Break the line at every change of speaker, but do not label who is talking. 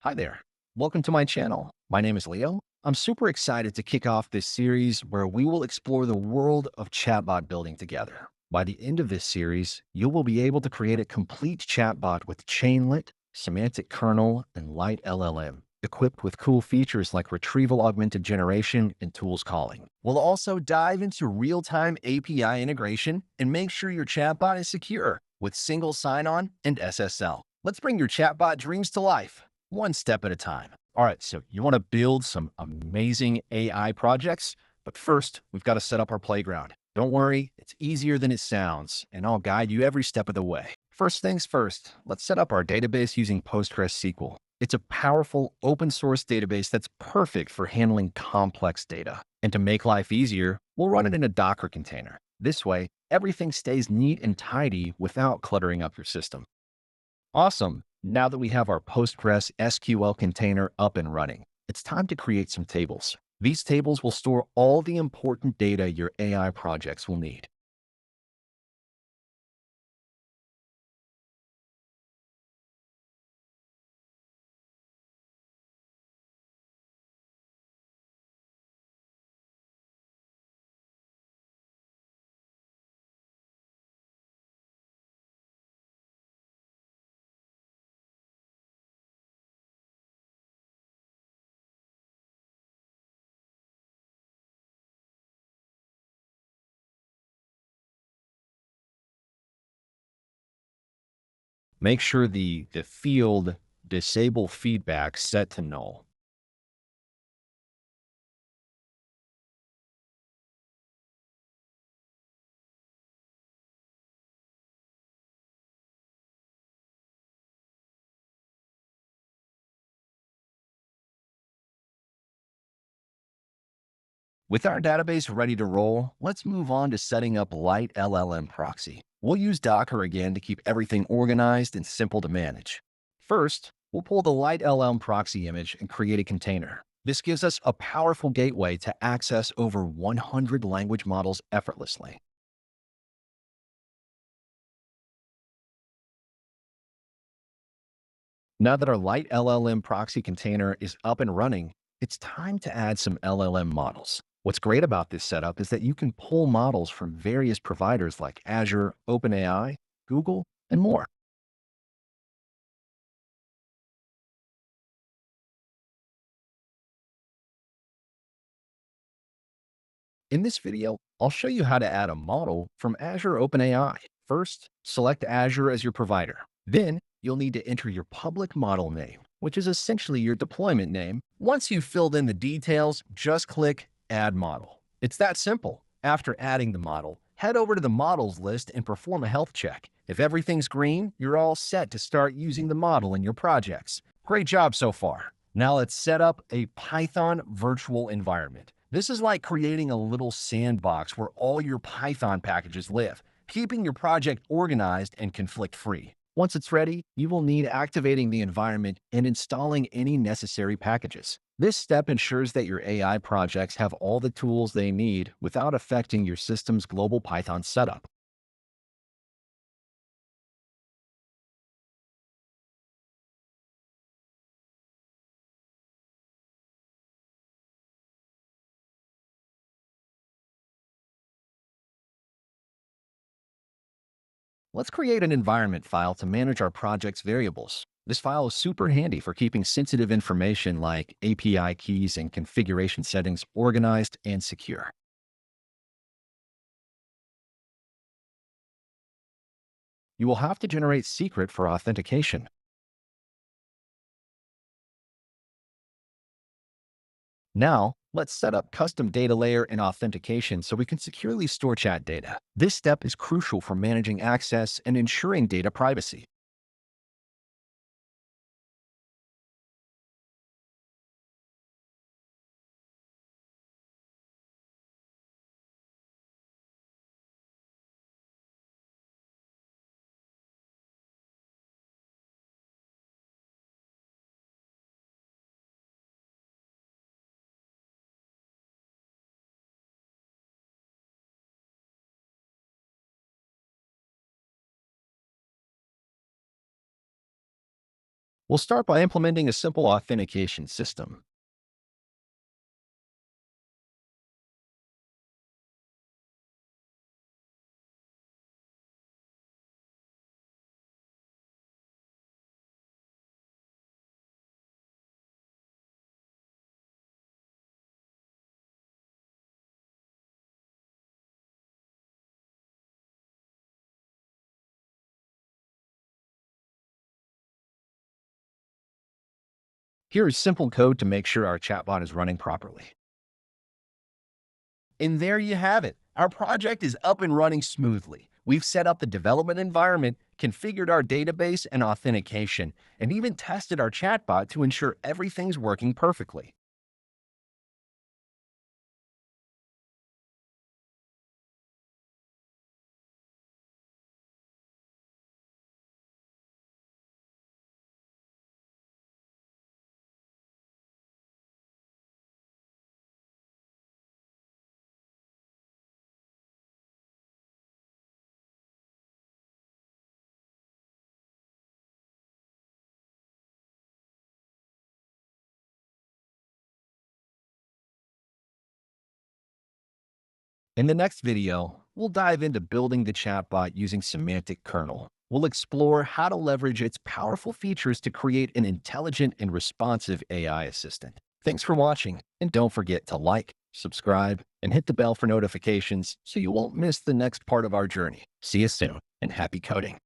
Hi there. Welcome to my channel. My name is Leo. I'm super excited to kick off this series where we will explore the world of chatbot building together. By the end of this series, you will be able to create a complete chatbot with chainlit, semantic-kernel, and LiteLLM, equipped with cool features like retrieval augmented generation and tools calling. We'll also dive into real-time API integration and make sure your chatbot is secure with single sign-on and SSL. Let's bring your chatbot dreams to life, one step at a time. All right, so you want to build some amazing AI projects, but first, we've got to set up our playground. Don't worry, it's easier than it sounds, and I'll guide you every step of the way. First things first, let's set up our database using PostgreSQL. It's a powerful open source database that's perfect for handling complex data. And to make life easier, we'll run it in a Docker container. This way, everything stays neat and tidy without cluttering up your system. Awesome. Now that we have our Postgres SQL container up and running, it's time to create some tables. These tables will store all the important data your AI projects will need. Make sure the field disable feedback set to null. With our database ready to roll, let's move on to setting up LiteLLM Proxy. We'll use Docker again to keep everything organized and simple to manage. First, we'll pull the LiteLLM Proxy image and create a container. This gives us a powerful gateway to access over 100 language models effortlessly. Now that our LiteLLM Proxy container is up and running, it's time to add some LLM models. What's great about this setup is that you can pull models from various providers like Azure, OpenAI, Google, and more. In this video, I'll show you how to add a model from Azure OpenAI. First, select Azure as your provider. Then, you'll need to enter your public model name, which is essentially your deployment name. Once you've filled in the details, just click Add Model. It's that simple. After adding the model, head over to the models list and perform a health check. If everything's green, you're all set to start using the model in your projects. Great job so far. Now let's set up a Python virtual environment. This is like creating a little sandbox where all your Python packages live, keeping your project organized and conflict-free. Once it's ready, you will need activating the environment and installing any necessary packages. This step ensures that your AI projects have all the tools they need without affecting your system's global Python setup. Let's create an environment file to manage our project's variables. This file is super handy for keeping sensitive information like API keys and configuration settings organized and secure. You will have to generate secret for authentication. Now, let's set up custom data layer and authentication so we can securely store chat data. This step is crucial for managing access and ensuring data privacy. We'll start by implementing a simple authentication system. Here is simple code to make sure our chatbot is running properly. And there you have it. Our project is up and running smoothly. We've set up the development environment, configured our database and authentication, and even tested our chatbot to ensure everything's working perfectly. In the next video, we'll dive into building the chatbot using semantic-kernel. We'll explore how to leverage its powerful features to create an intelligent and responsive AI assistant. Thanks for watching, and don't forget to like, subscribe, and hit the bell for notifications so you won't miss the next part of our journey. See you soon, and happy coding.